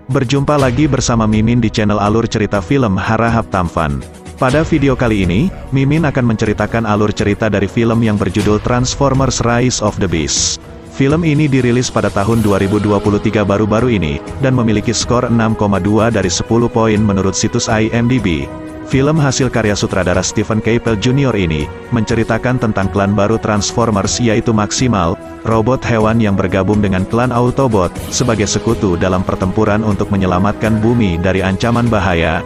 Berjumpa lagi bersama Mimin di channel alur cerita film Harahap Tampan. Pada video kali ini, Mimin akan menceritakan alur cerita dari film yang berjudul Transformers Rise of the Beasts. Film ini dirilis pada tahun 2023 baru-baru ini, dan memiliki skor 6,2 dari 10 poin menurut situs IMDb. Film hasil karya sutradara Stephen Caple Jr. ini, menceritakan tentang klan baru Transformers yaitu Maximal, robot hewan yang bergabung dengan klan Autobot, sebagai sekutu dalam pertempuran untuk menyelamatkan bumi dari ancaman bahaya.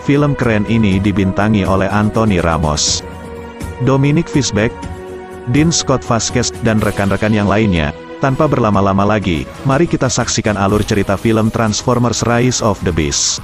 Film keren ini dibintangi oleh Anthony Ramos, Dominic Fishback, Dean Scott Vasquez, dan rekan-rekan yang lainnya. Tanpa berlama-lama lagi, mari kita saksikan alur cerita film Transformers Rise of the Beasts.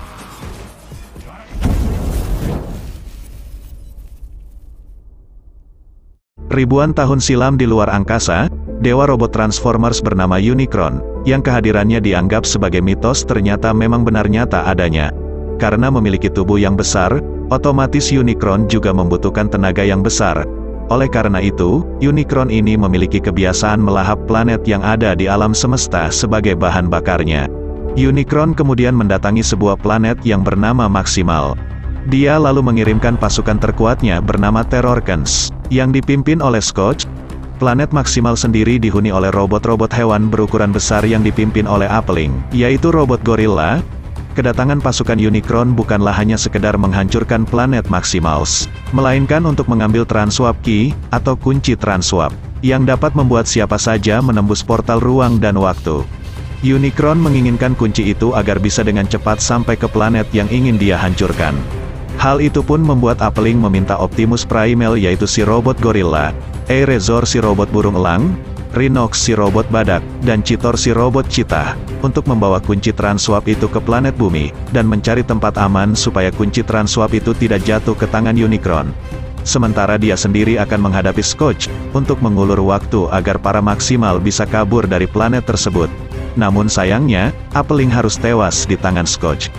Ribuan tahun silam di luar angkasa, dewa robot Transformers bernama Unicron, yang kehadirannya dianggap sebagai mitos ternyata memang benar nyata adanya. Karena memiliki tubuh yang besar, otomatis Unicron juga membutuhkan tenaga yang besar. Oleh karena itu, Unicron ini memiliki kebiasaan melahap planet yang ada di alam semesta sebagai bahan bakarnya. Unicron kemudian mendatangi sebuah planet yang bernama Maximal. Dia lalu mengirimkan pasukan terkuatnya bernama Terrorkans, yang dipimpin oleh Scourge. Planet Maximal sendiri dihuni oleh robot-robot hewan berukuran besar yang dipimpin oleh Appling, yaitu robot gorilla. Kedatangan pasukan Unicron bukanlah hanya sekedar menghancurkan planet Maximals, melainkan untuk mengambil Transwarp Key, atau kunci Transwarp, yang dapat membuat siapa saja menembus portal ruang dan waktu. Unicron menginginkan kunci itu agar bisa dengan cepat sampai ke planet yang ingin dia hancurkan. Hal itu pun membuat Appling meminta Optimus Primal yaitu si robot gorilla, Razor si robot burung elang, Rhinox si robot badak, dan Cheetor si robot cheetah, untuk membawa kunci Transwarp itu ke planet bumi, dan mencari tempat aman supaya kunci Transwarp itu tidak jatuh ke tangan Unicron. Sementara dia sendiri akan menghadapi Scourge, untuk mengulur waktu agar para Maximal bisa kabur dari planet tersebut. Namun sayangnya, Appling harus tewas di tangan Scourge.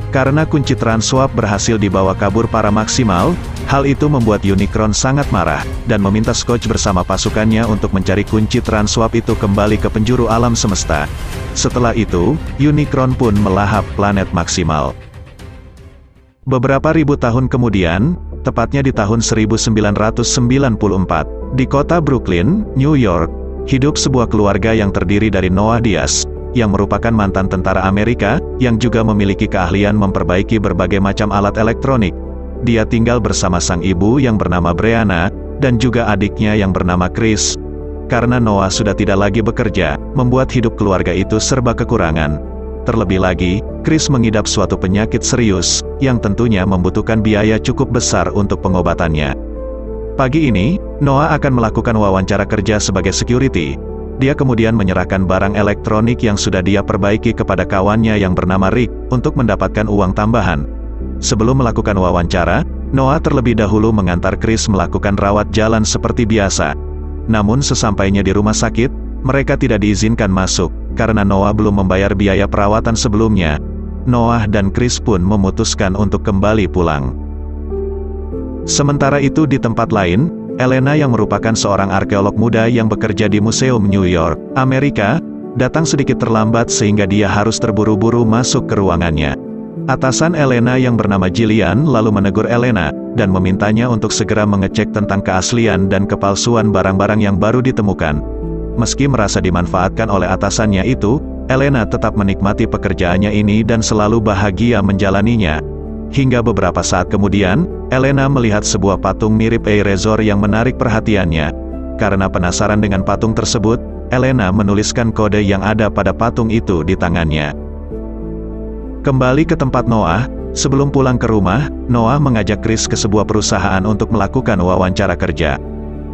Karena kunci Transwarp berhasil dibawa kabur para Maximal, hal itu membuat Unicron sangat marah, dan meminta Scourge bersama pasukannya untuk mencari kunci Transwarp itu kembali ke penjuru alam semesta. Setelah itu, Unicron pun melahap planet Maximal. Beberapa ribu tahun kemudian, tepatnya di tahun 1994, di kota Brooklyn, New York, hidup sebuah keluarga yang terdiri dari Noah Diaz, yang merupakan mantan tentara Amerika, yang juga memiliki keahlian memperbaiki berbagai macam alat elektronik. Dia tinggal bersama sang ibu yang bernama Brianna, dan juga adiknya yang bernama Chris. Karena Noah sudah tidak lagi bekerja, membuat hidup keluarga itu serba kekurangan. Terlebih lagi, Chris mengidap suatu penyakit serius, yang tentunya membutuhkan biaya cukup besar untuk pengobatannya. Pagi ini, Noah akan melakukan wawancara kerja sebagai security. Dia kemudian menyerahkan barang elektronik yang sudah dia perbaiki kepada kawannya yang bernama Rick, untuk mendapatkan uang tambahan. Sebelum melakukan wawancara, Noah terlebih dahulu mengantar Chris melakukan rawat jalan seperti biasa. Namun sesampainya di rumah sakit, mereka tidak diizinkan masuk, karena Noah belum membayar biaya perawatan sebelumnya. Noah dan Chris pun memutuskan untuk kembali pulang. Sementara itu di tempat lain, Elena yang merupakan seorang arkeolog muda yang bekerja di Museum New York, Amerika, datang sedikit terlambat sehingga dia harus terburu-buru masuk ke ruangannya. Atasan Elena yang bernama Jillian lalu menegur Elena, dan memintanya untuk segera mengecek tentang keaslian dan kepalsuan barang-barang yang baru ditemukan. Meski merasa dimanfaatkan oleh atasannya itu, Elena tetap menikmati pekerjaannya ini dan selalu bahagia menjalaninya. Hingga beberapa saat kemudian, Elena melihat sebuah patung mirip Razor yang menarik perhatiannya. Karena penasaran dengan patung tersebut, Elena menuliskan kode yang ada pada patung itu di tangannya. Kembali ke tempat Noah, sebelum pulang ke rumah, Noah mengajak Chris ke sebuah perusahaan untuk melakukan wawancara kerja.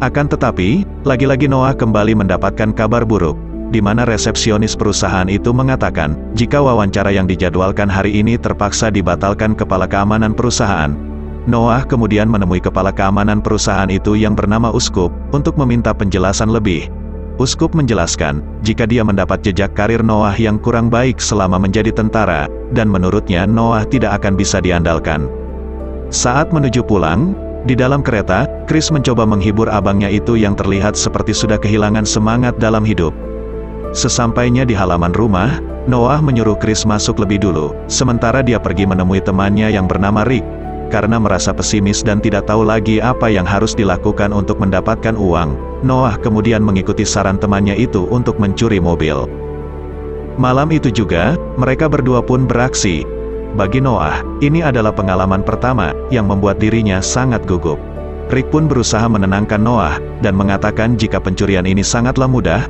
Akan tetapi, lagi-lagi Noah kembali mendapatkan kabar buruk, di mana resepsionis perusahaan itu mengatakan, jika wawancara yang dijadwalkan hari ini terpaksa dibatalkan kepala keamanan perusahaan. Noah kemudian menemui kepala keamanan perusahaan itu yang bernama Uskup, untuk meminta penjelasan lebih. Uskup menjelaskan, jika dia mendapat jejak karir Noah yang kurang baik selama menjadi tentara, dan menurutnya Noah tidak akan bisa diandalkan. Saat menuju pulang, di dalam kereta, Chris mencoba menghibur abangnya itu yang terlihat seperti sudah kehilangan semangat dalam hidup. Sesampainya di halaman rumah, Noah menyuruh Chris masuk lebih dulu, sementara dia pergi menemui temannya yang bernama Rick. Karena merasa pesimis dan tidak tahu lagi apa yang harus dilakukan untuk mendapatkan uang, Noah kemudian mengikuti saran temannya itu untuk mencuri mobil. Malam itu juga, mereka berdua pun beraksi. Bagi Noah, ini adalah pengalaman pertama yang membuat dirinya sangat gugup. Rick pun berusaha menenangkan Noah, dan mengatakan jika pencurian ini sangatlah mudah.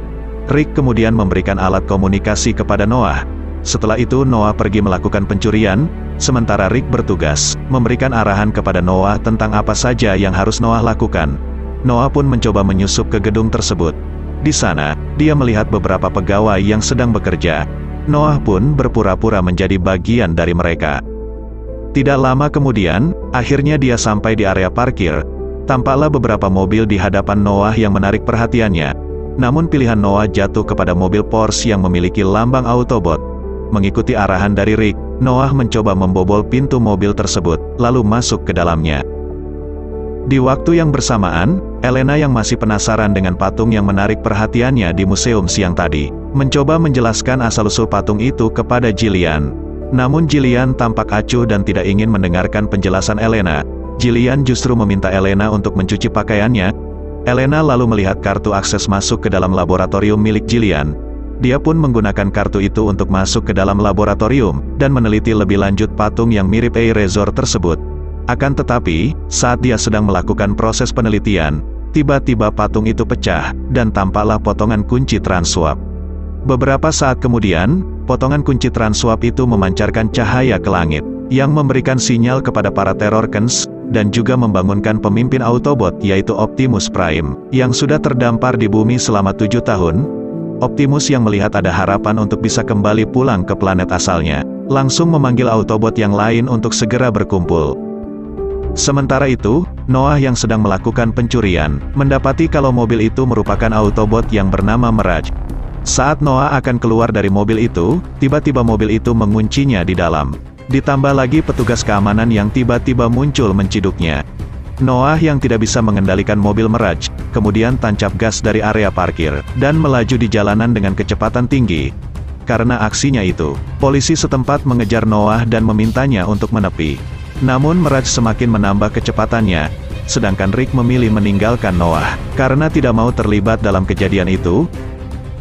Rick kemudian memberikan alat komunikasi kepada Noah. Setelah itu Noah pergi melakukan pencurian, sementara Rick bertugas memberikan arahan kepada Noah tentang apa saja yang harus Noah lakukan. Noah pun mencoba menyusup ke gedung tersebut. Di sana, dia melihat beberapa pegawai yang sedang bekerja. Noah pun berpura-pura menjadi bagian dari mereka. Tidak lama kemudian, akhirnya dia sampai di area parkir. Tampaklah beberapa mobil di hadapan Noah yang menarik perhatiannya. Namun pilihan Noah jatuh kepada mobil Porsche yang memiliki lambang Autobot. Mengikuti arahan dari Rick, Noah mencoba membobol pintu mobil tersebut, lalu masuk ke dalamnya. Di waktu yang bersamaan, Elena yang masih penasaran dengan patung yang menarik perhatiannya di museum siang tadi, mencoba menjelaskan asal-usul patung itu kepada Jillian. Namun Jillian tampak acuh dan tidak ingin mendengarkan penjelasan Elena. Jillian justru meminta Elena untuk mencuci pakaiannya. Elena lalu melihat kartu akses masuk ke dalam laboratorium milik Jillian. Dia pun menggunakan kartu itu untuk masuk ke dalam laboratorium, dan meneliti lebih lanjut patung yang mirip Razor tersebut. Akan tetapi, saat dia sedang melakukan proses penelitian, tiba-tiba patung itu pecah, dan tampaklah potongan kunci transwap. Beberapa saat kemudian, potongan kunci transwap itu memancarkan cahaya ke langit, yang memberikan sinyal kepada para Terrorkans, dan juga membangunkan pemimpin Autobot yaitu Optimus Prime, yang sudah terdampar di bumi selama 7 tahun. Optimus yang melihat ada harapan untuk bisa kembali pulang ke planet asalnya, langsung memanggil Autobot yang lain untuk segera berkumpul. Sementara itu, Noah yang sedang melakukan pencurian, mendapati kalau mobil itu merupakan Autobot yang bernama Mirage. Saat Noah akan keluar dari mobil itu, tiba-tiba mobil itu menguncinya di dalam. Ditambah lagi petugas keamanan yang tiba-tiba muncul menciduknya. Noah yang tidak bisa mengendalikan mobil Mirage, kemudian tancap gas dari area parkir, dan melaju di jalanan dengan kecepatan tinggi. Karena aksinya itu, polisi setempat mengejar Noah dan memintanya untuk menepi. Namun Mirage semakin menambah kecepatannya, sedangkan Rick memilih meninggalkan Noah, karena tidak mau terlibat dalam kejadian itu.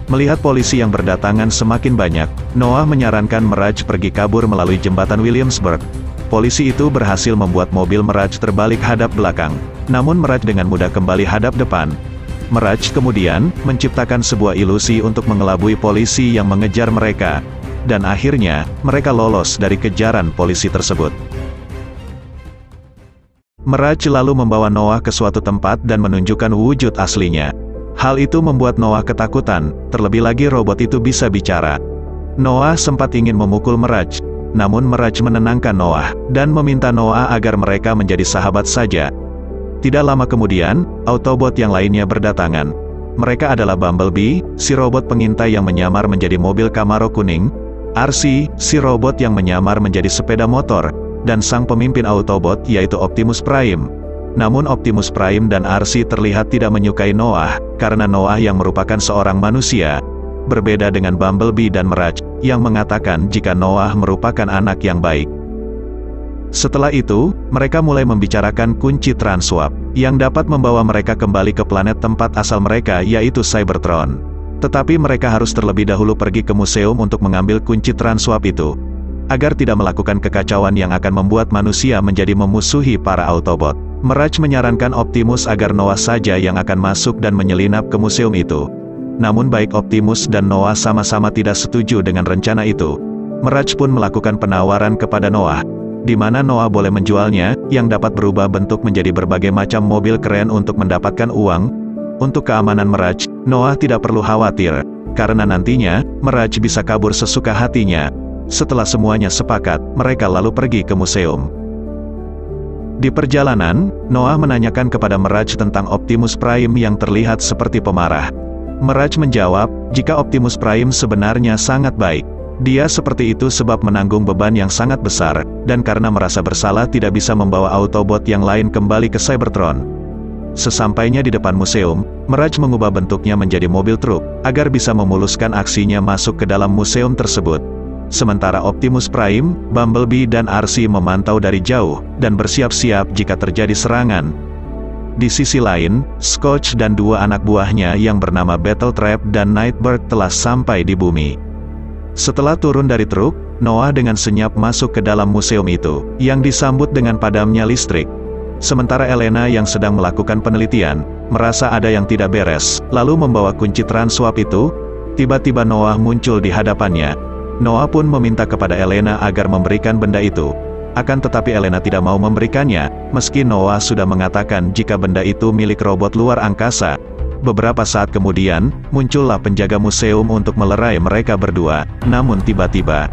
Melihat polisi yang berdatangan semakin banyak, Noah menyarankan Mirage pergi kabur melalui jembatan Williamsburg. Polisi itu berhasil membuat mobil Mirage terbalik hadap belakang, namun Mirage dengan mudah kembali hadap depan. Mirage kemudian menciptakan sebuah ilusi untuk mengelabui polisi yang mengejar mereka, dan akhirnya mereka lolos dari kejaran polisi tersebut. Mirage lalu membawa Noah ke suatu tempat dan menunjukkan wujud aslinya. Hal itu membuat Noah ketakutan, terlebih lagi robot itu bisa bicara. Noah sempat ingin memukul Mirage, namun Mirage menenangkan Noah, dan meminta Noah agar mereka menjadi sahabat saja. Tidak lama kemudian, Autobot yang lainnya berdatangan. Mereka adalah Bumblebee, si robot pengintai yang menyamar menjadi mobil Camaro kuning, RC, si robot yang menyamar menjadi sepeda motor, dan sang pemimpin Autobot yaitu Optimus Prime. Namun Optimus Prime dan RC terlihat tidak menyukai Noah, karena Noah yang merupakan seorang manusia. Berbeda dengan Bumblebee dan Mirage, yang mengatakan jika Noah merupakan anak yang baik. Setelah itu, mereka mulai membicarakan kunci transwap, yang dapat membawa mereka kembali ke planet tempat asal mereka yaitu Cybertron. Tetapi mereka harus terlebih dahulu pergi ke museum untuk mengambil kunci transwap itu, agar tidak melakukan kekacauan yang akan membuat manusia menjadi memusuhi para Autobot. Mirage menyarankan Optimus agar Noah saja yang akan masuk dan menyelinap ke museum itu. Namun baik Optimus dan Noah sama-sama tidak setuju dengan rencana itu. Mirage pun melakukan penawaran kepada Noah, di mana Noah boleh menjualnya, yang dapat berubah bentuk menjadi berbagai macam mobil keren untuk mendapatkan uang. Untuk keamanan Mirage, Noah tidak perlu khawatir, karena nantinya, Mirage bisa kabur sesuka hatinya. Setelah semuanya sepakat, mereka lalu pergi ke museum. Di perjalanan, Noah menanyakan kepada Mirage tentang Optimus Prime yang terlihat seperti pemarah. Mirage menjawab, jika Optimus Prime sebenarnya sangat baik. Dia seperti itu sebab menanggung beban yang sangat besar, dan karena merasa bersalah tidak bisa membawa Autobot yang lain kembali ke Cybertron. Sesampainya di depan museum, Mirage mengubah bentuknya menjadi mobil truk, agar bisa memuluskan aksinya masuk ke dalam museum tersebut. Sementara Optimus Prime, Bumblebee dan RC memantau dari jauh, dan bersiap-siap jika terjadi serangan. Di sisi lain, Scourge dan dua anak buahnya yang bernama Battletrap dan Nightbird telah sampai di bumi. Setelah turun dari truk, Noah dengan senyap masuk ke dalam museum itu, yang disambut dengan padamnya listrik. Sementara Elena yang sedang melakukan penelitian, merasa ada yang tidak beres, lalu membawa kunci Transwap itu. Tiba-tiba Noah muncul di hadapannya. Noah pun meminta kepada Elena agar memberikan benda itu. Akan tetapi Elena tidak mau memberikannya, meski Noah sudah mengatakan jika benda itu milik robot luar angkasa. Beberapa saat kemudian, muncullah penjaga museum untuk melerai mereka berdua, namun tiba-tiba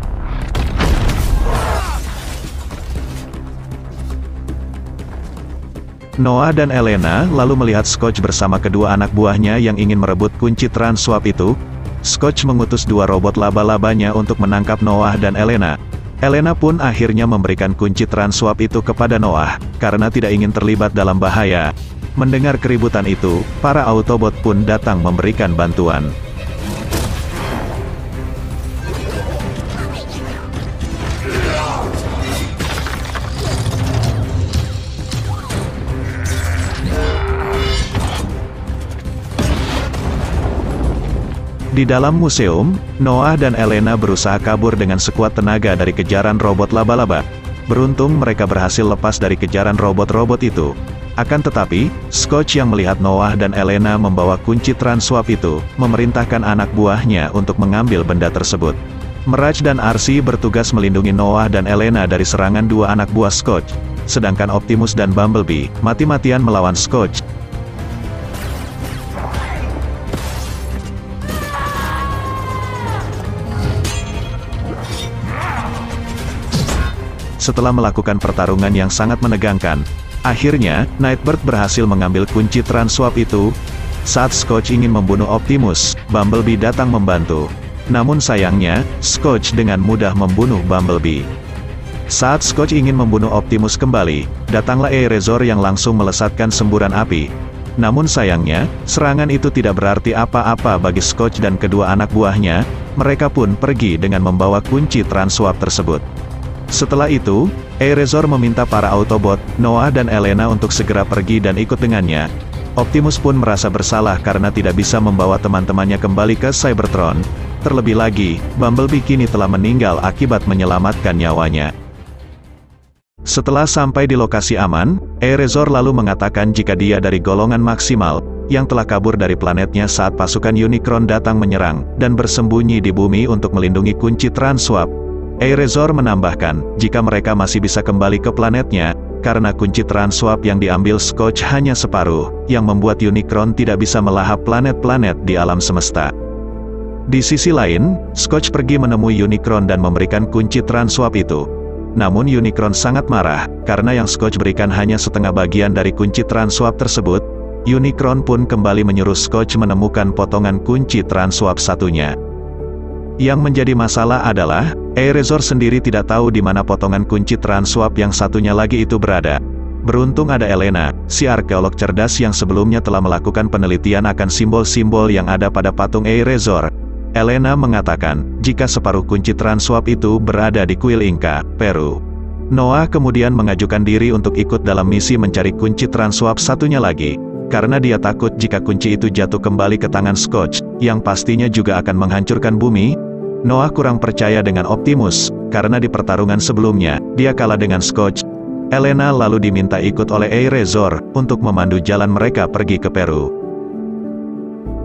Noah dan Elena lalu melihat Scourge bersama kedua anak buahnya yang ingin merebut kunci Transwap itu. Scourge mengutus dua robot laba-labanya untuk menangkap Noah dan Elena. Elena pun akhirnya memberikan kunci Transwap itu kepada Noah, karena tidak ingin terlibat dalam bahaya. Mendengar keributan itu, para Autobot pun datang memberikan bantuan. Di dalam museum, Noah dan Elena berusaha kabur dengan sekuat tenaga dari kejaran robot laba-laba. Beruntung mereka berhasil lepas dari kejaran robot-robot itu. Akan tetapi, Scourge yang melihat Noah dan Elena membawa kunci Transwap itu, memerintahkan anak buahnya untuk mengambil benda tersebut. Mirage dan RC bertugas melindungi Noah dan Elena dari serangan dua anak buah Scourge. Sedangkan Optimus dan Bumblebee, mati-matian melawan Scourge. Setelah melakukan pertarungan yang sangat menegangkan, akhirnya, Nightbird berhasil mengambil kunci Transwap itu. Saat Scourge ingin membunuh Optimus, Bumblebee datang membantu. Namun sayangnya, Scourge dengan mudah membunuh Bumblebee. Saat Scourge ingin membunuh Optimus kembali, datanglah Erasor yang langsung melesatkan semburan api. Namun sayangnya, serangan itu tidak berarti apa-apa bagi Scourge dan kedua anak buahnya. Mereka pun pergi dengan membawa kunci Transwap tersebut. Setelah itu, Erasor meminta para Autobot, Noah dan Elena untuk segera pergi dan ikut dengannya. Optimus pun merasa bersalah karena tidak bisa membawa teman-temannya kembali ke Cybertron. Terlebih lagi, Bumblebee kini telah meninggal akibat menyelamatkan nyawanya. Setelah sampai di lokasi aman, Erasor lalu mengatakan jika dia dari golongan maksimal, yang telah kabur dari planetnya saat pasukan Unicron datang menyerang, dan bersembunyi di bumi untuk melindungi kunci Transwap. Erasor menambahkan, jika mereka masih bisa kembali ke planetnya, karena kunci Transwap yang diambil Scourge hanya separuh, yang membuat Unicron tidak bisa melahap planet-planet di alam semesta. Di sisi lain, Scourge pergi menemui Unicron dan memberikan kunci Transwap itu. Namun Unicron sangat marah, karena yang Scourge berikan hanya setengah bagian dari kunci Transwap tersebut. Unicron pun kembali menyuruh Scourge menemukan potongan kunci Transwap satunya. Yang menjadi masalah adalah, Erasor sendiri tidak tahu di mana potongan kunci Transwap yang satunya lagi itu berada. Beruntung ada Elena, si arkeolog cerdas yang sebelumnya telah melakukan penelitian akan simbol-simbol yang ada pada patung Erasor. Elena mengatakan, jika separuh kunci Transwap itu berada di kuil Inca, Peru. Noah kemudian mengajukan diri untuk ikut dalam misi mencari kunci Transwap satunya lagi. Karena dia takut jika kunci itu jatuh kembali ke tangan Scourge, yang pastinya juga akan menghancurkan bumi. Noah kurang percaya dengan Optimus, karena di pertarungan sebelumnya, dia kalah dengan Scourge. Elena lalu diminta ikut oleh Erasor, untuk memandu jalan mereka pergi ke Peru.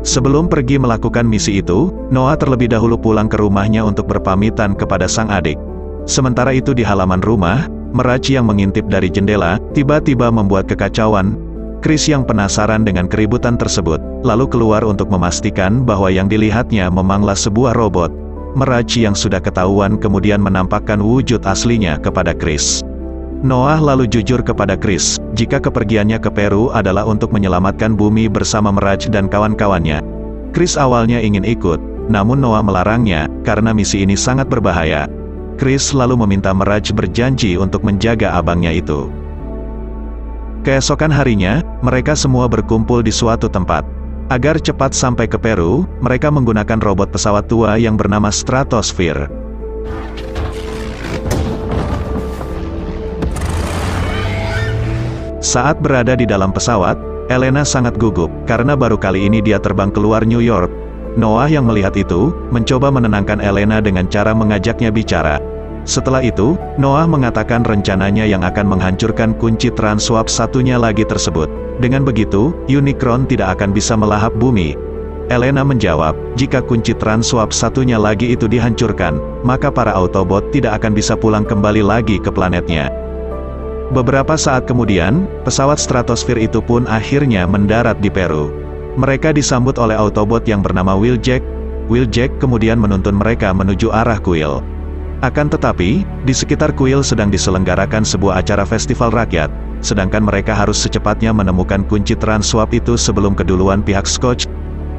Sebelum pergi melakukan misi itu, Noah terlebih dahulu pulang ke rumahnya untuk berpamitan kepada sang adik. Sementara itu di halaman rumah, Mirage yang mengintip dari jendela, tiba-tiba membuat kekacauan. Chris yang penasaran dengan keributan tersebut, lalu keluar untuk memastikan bahwa yang dilihatnya memanglah sebuah robot. Mirage yang sudah ketahuan kemudian menampakkan wujud aslinya kepada Chris. Noah lalu jujur kepada Chris, jika kepergiannya ke Peru adalah untuk menyelamatkan bumi bersama Mirage dan kawan-kawannya. Chris awalnya ingin ikut, namun Noah melarangnya, karena misi ini sangat berbahaya. Chris lalu meminta Mirage berjanji untuk menjaga abangnya itu. Keesokan harinya, mereka semua berkumpul di suatu tempat. Agar cepat sampai ke Peru, mereka menggunakan robot pesawat tua yang bernama Stratosphere. Saat berada di dalam pesawat, Elena sangat gugup, karena baru kali ini dia terbang keluar New York. Noah yang melihat itu, mencoba menenangkan Elena dengan cara mengajaknya bicara. Setelah itu, Noah mengatakan rencananya yang akan menghancurkan kunci transwap satunya lagi tersebut. Dengan begitu, Unicron tidak akan bisa melahap bumi. Elena menjawab, jika kunci transwap satunya lagi itu dihancurkan, maka para Autobot tidak akan bisa pulang kembali lagi ke planetnya. Beberapa saat kemudian, pesawat Stratosphere itu pun akhirnya mendarat di Peru. Mereka disambut oleh Autobot yang bernama Wheeljack. Wheeljack kemudian menuntun mereka menuju arah kuil. Akan tetapi, di sekitar kuil sedang diselenggarakan sebuah acara festival rakyat, sedangkan mereka harus secepatnya menemukan kunci transwap itu sebelum keduluan pihak Scotch.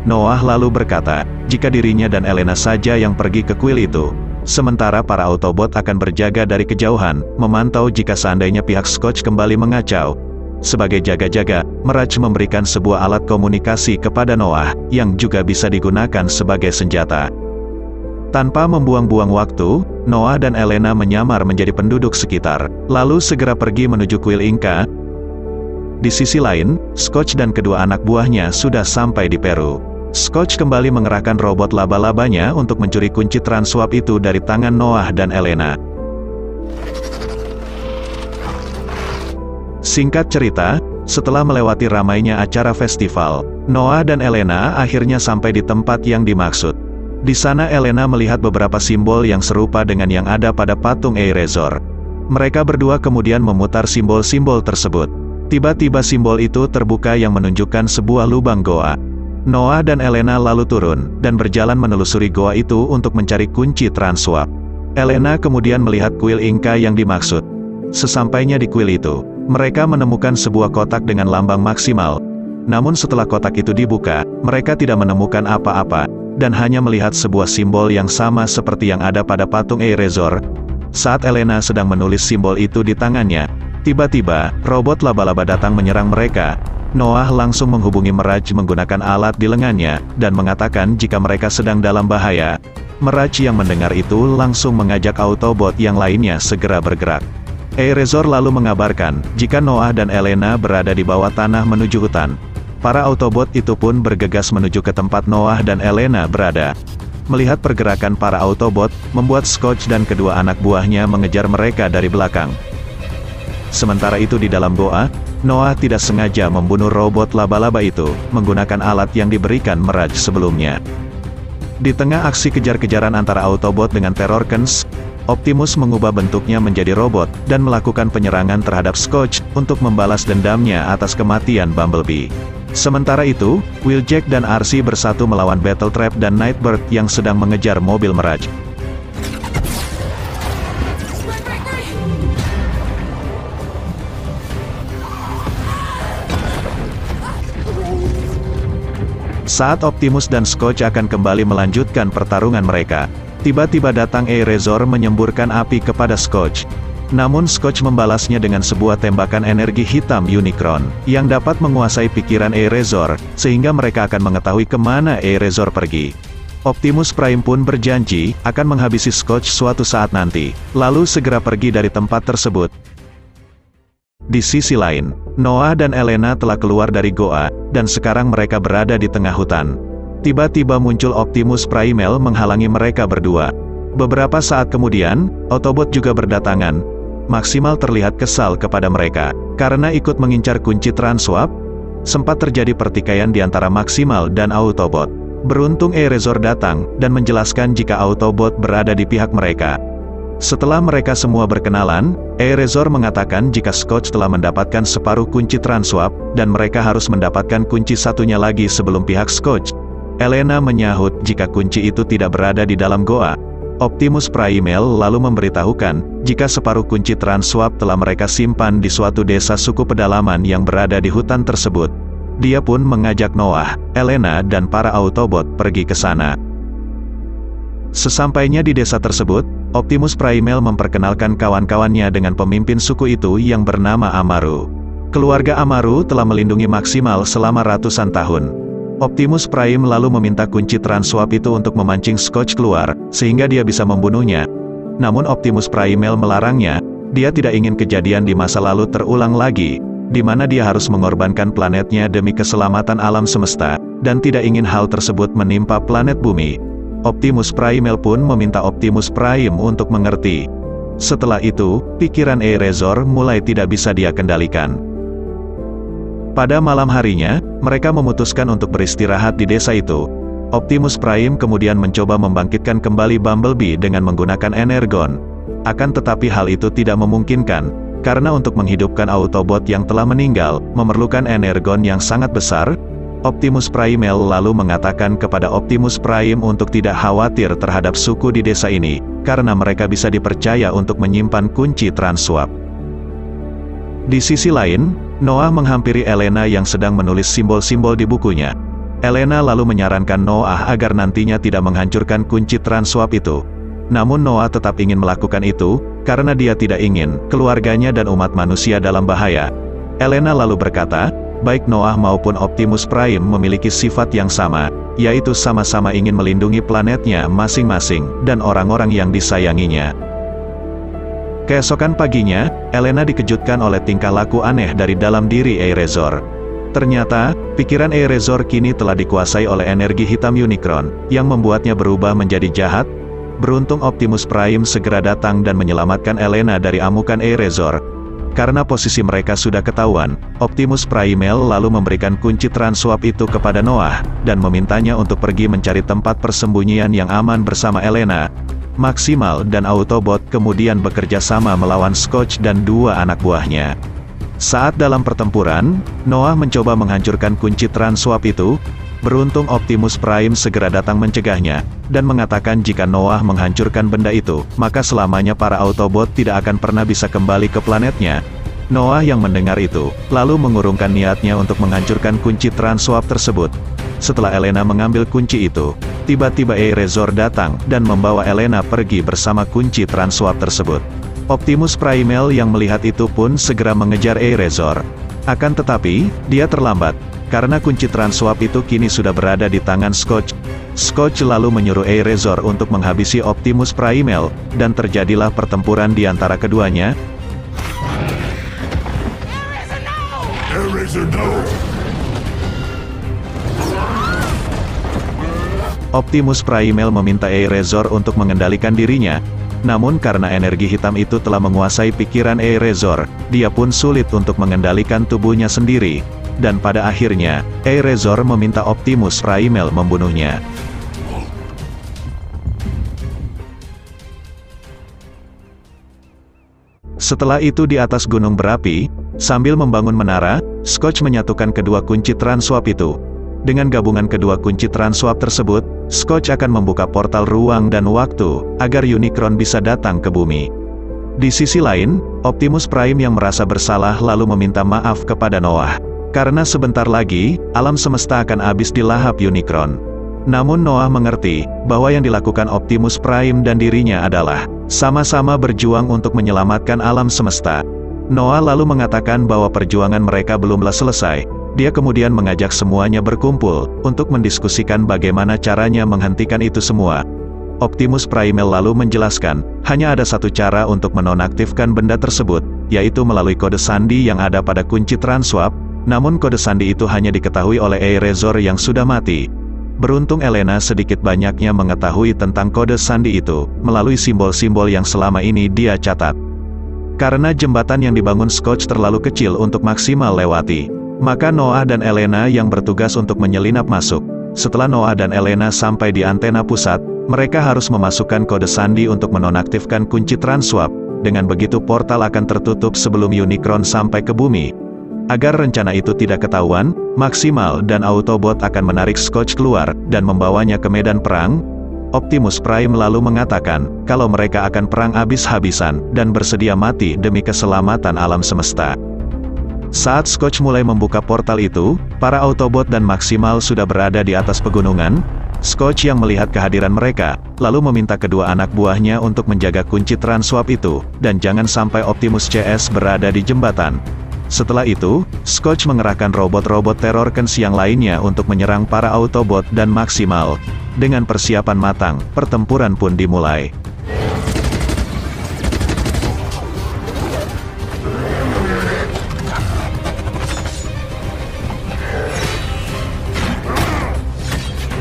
Noah lalu berkata, jika dirinya dan Elena saja yang pergi ke kuil itu, sementara para Autobot akan berjaga dari kejauhan, memantau jika seandainya pihak Scotch kembali mengacau. Sebagai jaga-jaga, Mirage memberikan sebuah alat komunikasi kepada Noah, yang juga bisa digunakan sebagai senjata. Tanpa membuang-buang waktu, Noah dan Elena menyamar menjadi penduduk sekitar, lalu segera pergi menuju kuil Inca. Di sisi lain, Scotch dan kedua anak buahnya sudah sampai di Peru. Scotch kembali mengerahkan robot laba-labanya untuk mencuri kunci transwap itu dari tangan Noah dan Elena. Singkat cerita, setelah melewati ramainya acara festival, Noah dan Elena akhirnya sampai di tempat yang dimaksud. Di sana Elena melihat beberapa simbol yang serupa dengan yang ada pada patung Eirezor. Mereka berdua kemudian memutar simbol-simbol tersebut. Tiba-tiba simbol itu terbuka yang menunjukkan sebuah lubang goa. Noah dan Elena lalu turun, dan berjalan menelusuri goa itu untuk mencari kunci transwap. Elena kemudian melihat kuil Inca yang dimaksud. Sesampainya di kuil itu, mereka menemukan sebuah kotak dengan lambang maksimal. Namun setelah kotak itu dibuka, mereka tidak menemukan apa-apa, dan hanya melihat sebuah simbol yang sama seperti yang ada pada patung Eirezor. Saat Elena sedang menulis simbol itu di tangannya, tiba-tiba, robot laba-laba datang menyerang mereka. Noah langsung menghubungi Mirage menggunakan alat di lengannya, dan mengatakan jika mereka sedang dalam bahaya. Mirage yang mendengar itu langsung mengajak Autobot yang lainnya segera bergerak. Eirezor lalu mengabarkan, jika Noah dan Elena berada di bawah tanah menuju hutan. Para Autobot itu pun bergegas menuju ke tempat Noah dan Elena berada. Melihat pergerakan para Autobot, membuat Scotch dan kedua anak buahnya mengejar mereka dari belakang. Sementara itu di dalam goa, Noah tidak sengaja membunuh robot laba-laba itu, menggunakan alat yang diberikan Mirage sebelumnya. Di tengah aksi kejar-kejaran antara Autobot dengan Terrorkins, Optimus mengubah bentuknya menjadi robot, dan melakukan penyerangan terhadap Scotch, untuk membalas dendamnya atas kematian Bumblebee. Sementara itu, Wheeljack dan RC bersatu melawan Battletrap dan Nightbird yang sedang mengejar mobil Mirage. Saat Optimus dan Scotch akan kembali melanjutkan pertarungan mereka, tiba-tiba datang Eirezor menyemburkan api kepada Scotch. Namun Scotch membalasnya dengan sebuah tembakan energi hitam Unicron, yang dapat menguasai pikiran Eirezor, sehingga mereka akan mengetahui kemana Eirezor pergi. Optimus Prime pun berjanji, akan menghabisi Scotch suatu saat nanti, lalu segera pergi dari tempat tersebut. Di sisi lain, Noah dan Elena telah keluar dari goa, dan sekarang mereka berada di tengah hutan. Tiba-tiba muncul Optimus Primal menghalangi mereka berdua. Beberapa saat kemudian, Autobot juga berdatangan. Maksimal terlihat kesal kepada mereka, karena ikut mengincar kunci transwap. Sempat terjadi pertikaian di antara Maksimal dan Autobot. Beruntung Eirezor datang, dan menjelaskan jika Autobot berada di pihak mereka. Setelah mereka semua berkenalan, Eirezor mengatakan jika Scotch telah mendapatkan separuh kunci transwap, dan mereka harus mendapatkan kunci satunya lagi sebelum pihak Scotch. Elena menyahut jika kunci itu tidak berada di dalam goa. Optimus Primal lalu memberitahukan, jika separuh kunci transwap telah mereka simpan di suatu desa suku pedalaman yang berada di hutan tersebut. Dia pun mengajak Noah, Elena dan para Autobot pergi ke sana. Sesampainya di desa tersebut, Optimus Primal memperkenalkan kawan-kawannya dengan pemimpin suku itu yang bernama Amaru. Keluarga Amaru telah melindungi Maximal selama ratusan tahun. Optimus Prime lalu meminta kunci Transwap itu untuk memancing Scourge keluar, sehingga dia bisa membunuhnya. Namun Optimus Primal melarangnya. Dia tidak ingin kejadian di masa lalu terulang lagi, di mana dia harus mengorbankan planetnya demi keselamatan alam semesta, dan tidak ingin hal tersebut menimpa planet bumi. Optimus Primal pun meminta Optimus Prime untuk mengerti. Setelah itu, pikiran Erasor mulai tidak bisa dia kendalikan. Pada malam harinya, mereka memutuskan untuk beristirahat di desa itu. Optimus Prime kemudian mencoba membangkitkan kembali Bumblebee dengan menggunakan Energon. Akan tetapi hal itu tidak memungkinkan, karena untuk menghidupkan Autobot yang telah meninggal, memerlukan Energon yang sangat besar. Optimus Primal lalu mengatakan kepada Optimus Prime untuk tidak khawatir terhadap suku di desa ini, karena mereka bisa dipercaya untuk menyimpan kunci Transwap. Di sisi lain, Noah menghampiri Elena yang sedang menulis simbol-simbol di bukunya. Elena lalu menyarankan Noah agar nantinya tidak menghancurkan kunci Transwap itu. Namun Noah tetap ingin melakukan itu, karena dia tidak ingin keluarganya dan umat manusia dalam bahaya. Elena lalu berkata, baik Noah maupun Optimus Prime memiliki sifat yang sama, yaitu sama-sama ingin melindungi planetnya masing-masing, dan orang-orang yang disayanginya. Keesokan paginya, Elena dikejutkan oleh tingkah laku aneh dari dalam diri Erasor. Ternyata, pikiran Erasor kini telah dikuasai oleh energi hitam Unicron, yang membuatnya berubah menjadi jahat. Beruntung Optimus Prime segera datang dan menyelamatkan Elena dari amukan Erasor. Karena posisi mereka sudah ketahuan, Optimus Primal lalu memberikan kunci Transwap itu kepada Noah, dan memintanya untuk pergi mencari tempat persembunyian yang aman bersama Elena. Maximal dan Autobot kemudian bekerja sama melawan Scourge dan dua anak buahnya. Saat dalam pertempuran, Noah mencoba menghancurkan kunci Transwap itu. Beruntung Optimus Prime segera datang mencegahnya, dan mengatakan jika Noah menghancurkan benda itu, maka selamanya para Autobot tidak akan pernah bisa kembali ke planetnya. Noah yang mendengar itu, lalu mengurungkan niatnya untuk menghancurkan kunci Transwap tersebut. Setelah Elena mengambil kunci itu, tiba-tiba Erasor datang, dan membawa Elena pergi bersama kunci Transwap tersebut. Optimus Primal yang melihat itu pun segera mengejar Erasor. Akan tetapi, dia terlambat. Karena kunci Transwap itu kini sudah berada di tangan Scourge. Scourge lalu menyuruh Erasor untuk menghabisi Optimus Primal, dan terjadilah pertempuran di antara keduanya. Optimus Primal meminta Erasor untuk mengendalikan dirinya. Namun karena energi hitam itu telah menguasai pikiran Erasor, dia pun sulit untuk mengendalikan tubuhnya sendiri. Dan pada akhirnya, Erasor meminta Optimus Primal membunuhnya. Setelah itu di atas gunung berapi, sambil membangun menara, Scourge menyatukan kedua kunci Transwap itu. Dengan gabungan kedua kunci Transwap tersebut, Scourge akan membuka portal ruang dan waktu, agar Unicron bisa datang ke bumi. Di sisi lain, Optimus Prime yang merasa bersalah lalu meminta maaf kepada Noah. Karena sebentar lagi, alam semesta akan habis dilahap Unicron. Namun Noah mengerti, bahwa yang dilakukan Optimus Prime dan dirinya adalah, sama-sama berjuang untuk menyelamatkan alam semesta. Noah lalu mengatakan bahwa perjuangan mereka belumlah selesai. Dia kemudian mengajak semuanya berkumpul, untuk mendiskusikan bagaimana caranya menghentikan itu semua. Optimus Primal lalu menjelaskan, hanya ada satu cara untuk menonaktifkan benda tersebut, yaitu melalui kode sandi yang ada pada kunci Transwap. Namun kode sandi itu hanya diketahui oleh Erasor yang sudah mati. Beruntung Elena sedikit banyaknya mengetahui tentang kode sandi itu, melalui simbol-simbol yang selama ini dia catat. Karena jembatan yang dibangun Scourge terlalu kecil untuk maksimal lewati, maka Noah dan Elena yang bertugas untuk menyelinap masuk. Setelah Noah dan Elena sampai di antena pusat, mereka harus memasukkan kode sandi untuk menonaktifkan kunci Transwap. Dengan begitu portal akan tertutup sebelum Unicron sampai ke bumi. Agar rencana itu tidak ketahuan, Maximal dan Autobot akan menarik Scourge keluar, dan membawanya ke medan perang. Optimus Prime lalu mengatakan, kalau mereka akan perang habis-habisan, dan bersedia mati demi keselamatan alam semesta. Saat Scotch mulai membuka portal itu, para Autobot dan Maximal sudah berada di atas pegunungan. Scotch yang melihat kehadiran mereka, lalu meminta kedua anak buahnya untuk menjaga kunci Transwap itu, dan jangan sampai Optimus CS berada di jembatan. Setelah itu, Scotch mengerahkan robot-robot Terrorkens yang lainnya untuk menyerang para Autobot dan Maximal. Dengan persiapan matang, pertempuran pun dimulai.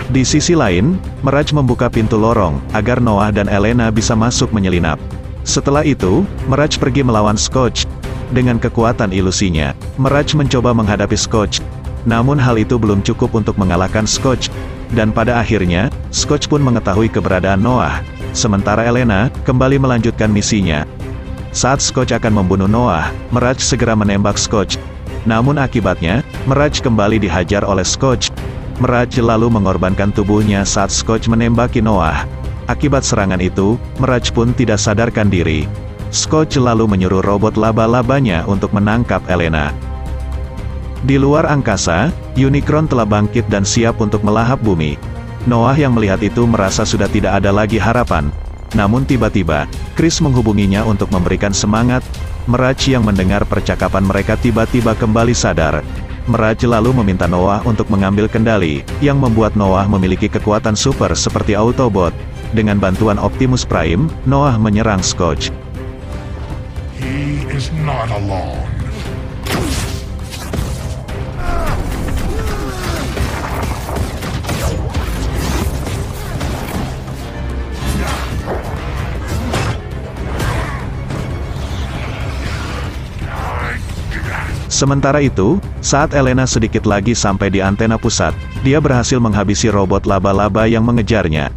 Di sisi lain, Mirage membuka pintu lorong, agar Noah dan Elena bisa masuk menyelinap. Setelah itu, Mirage pergi melawan Scotch. Dengan kekuatan ilusinya, Mirage mencoba menghadapi Scotch. Namun hal itu belum cukup untuk mengalahkan Scotch. Dan pada akhirnya, Scotch pun mengetahui keberadaan Noah. Sementara Elena, kembali melanjutkan misinya. Saat Scotch akan membunuh Noah, Mirage segera menembak Scotch. Namun akibatnya, Mirage kembali dihajar oleh Scotch. Mirage lalu mengorbankan tubuhnya saat Scotch menembaki Noah. Akibat serangan itu, Mirage pun tidak sadarkan diri. Scotch lalu menyuruh robot laba-labanya untuk menangkap Elena. Di luar angkasa, Unicron telah bangkit dan siap untuk melahap bumi. Noah yang melihat itu merasa sudah tidak ada lagi harapan. Namun tiba-tiba, Chris menghubunginya untuk memberikan semangat. Mirage yang mendengar percakapan mereka tiba-tiba kembali sadar. Mirage lalu meminta Noah untuk mengambil kendali, yang membuat Noah memiliki kekuatan super seperti Autobot. Dengan bantuan Optimus Prime, Noah menyerang Scotch. He is not alone. Sementara itu, saat Elena sedikit lagi sampai di antena pusat, dia berhasil menghabisi robot laba-laba yang mengejarnya.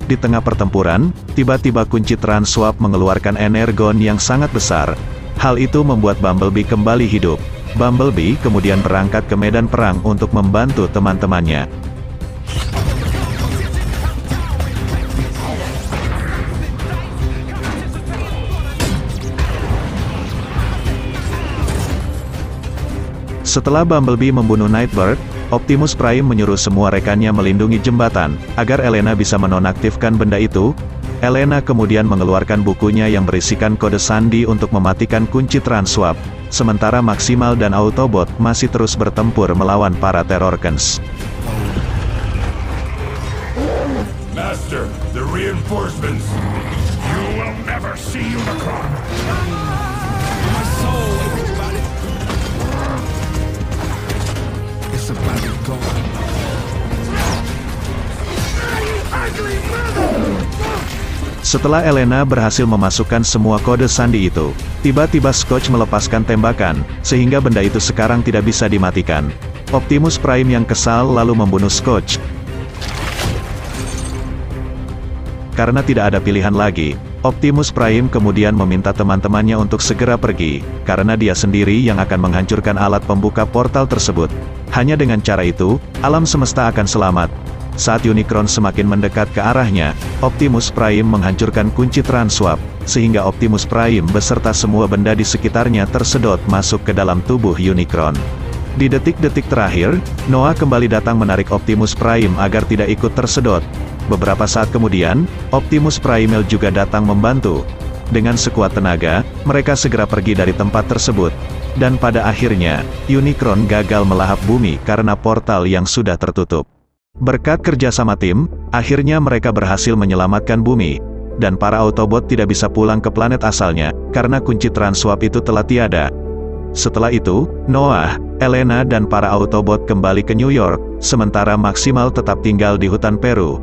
Di tengah pertempuran, tiba-tiba kunci Transwap mengeluarkan energon yang sangat besar. Hal itu membuat Bumblebee kembali hidup. Bumblebee kemudian berangkat ke medan perang untuk membantu teman-temannya. Setelah Bumblebee membunuh Nightbird, Optimus Prime menyuruh semua rekannya melindungi jembatan, agar Elena bisa menonaktifkan benda itu. Elena kemudian mengeluarkan bukunya yang berisikan kode sandi untuk mematikan kunci Transwap. Sementara Maximal dan Autobot masih terus bertempur melawan para Terrorkens. Master, the reinforcements. You will never see Unicron. My soul is about it. It's about to go. Setelah Elena berhasil memasukkan semua kode sandi itu, tiba-tiba Scotch melepaskan tembakan, sehingga benda itu sekarang tidak bisa dimatikan. Optimus Prime yang kesal lalu membunuh Scotch. Karena tidak ada pilihan lagi, Optimus Prime kemudian meminta teman-temannya untuk segera pergi, karena dia sendiri yang akan menghancurkan alat pembuka portal tersebut. Hanya dengan cara itu, alam semesta akan selamat. Saat Unicron semakin mendekat ke arahnya, Optimus Prime menghancurkan kunci Transwap, sehingga Optimus Prime beserta semua benda di sekitarnya tersedot masuk ke dalam tubuh Unicron. Di detik-detik terakhir, Noah kembali datang menarik Optimus Prime agar tidak ikut tersedot. Beberapa saat kemudian, Optimus Primal juga datang membantu. Dengan sekuat tenaga, mereka segera pergi dari tempat tersebut. Dan pada akhirnya, Unicron gagal melahap bumi karena portal yang sudah tertutup. Berkat kerjasama tim, akhirnya mereka berhasil menyelamatkan bumi. Dan para Autobot tidak bisa pulang ke planet asalnya, karena kunci Transwap itu telah tiada. Setelah itu, Noah, Elena dan para Autobot kembali ke New York, sementara Maximal tetap tinggal di hutan Peru.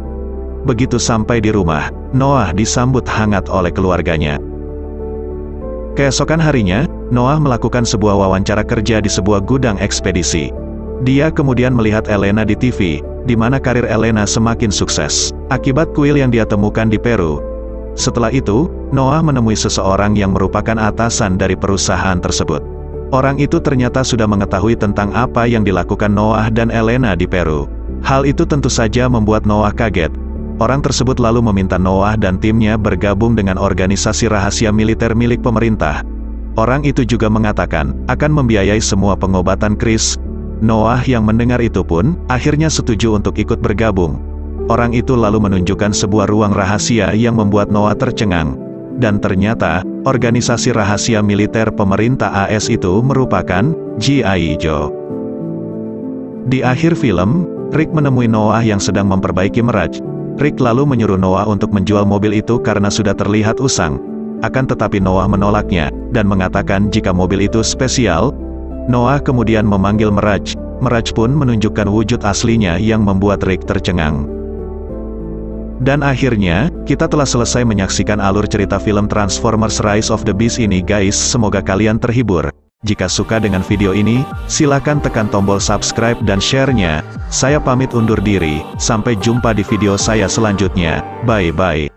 Begitu sampai di rumah, Noah disambut hangat oleh keluarganya. Keesokan harinya, Noah melakukan sebuah wawancara kerja di sebuah gudang ekspedisi. Dia kemudian melihat Elena di TV, di mana karir Elena semakin sukses, akibat kuil yang dia temukan di Peru. Setelah itu, Noah menemui seseorang yang merupakan atasan dari perusahaan tersebut. Orang itu ternyata sudah mengetahui tentang apa yang dilakukan Noah dan Elena di Peru. Hal itu tentu saja membuat Noah kaget. Orang tersebut lalu meminta Noah dan timnya bergabung dengan organisasi rahasia militer milik pemerintah. Orang itu juga mengatakan, akan membiayai semua pengobatan Chris. Noah yang mendengar itu pun, akhirnya setuju untuk ikut bergabung. Orang itu lalu menunjukkan sebuah ruang rahasia yang membuat Noah tercengang. Dan ternyata, organisasi rahasia militer pemerintah AS itu merupakan G.I. Joe. Di akhir film, Rick menemui Noah yang sedang memperbaiki Mirage. Rick lalu menyuruh Noah untuk menjual mobil itu karena sudah terlihat usang. Akan tetapi Noah menolaknya, dan mengatakan jika mobil itu spesial. Noah kemudian memanggil Mirage. Mirage pun menunjukkan wujud aslinya yang membuat Rick tercengang. Dan akhirnya, kita telah selesai menyaksikan alur cerita film Transformers Rise of the Beast ini guys. Semoga kalian terhibur. Jika suka dengan video ini, silakan tekan tombol subscribe dan share-nya. Saya pamit undur diri, sampai jumpa di video saya selanjutnya. Bye-bye.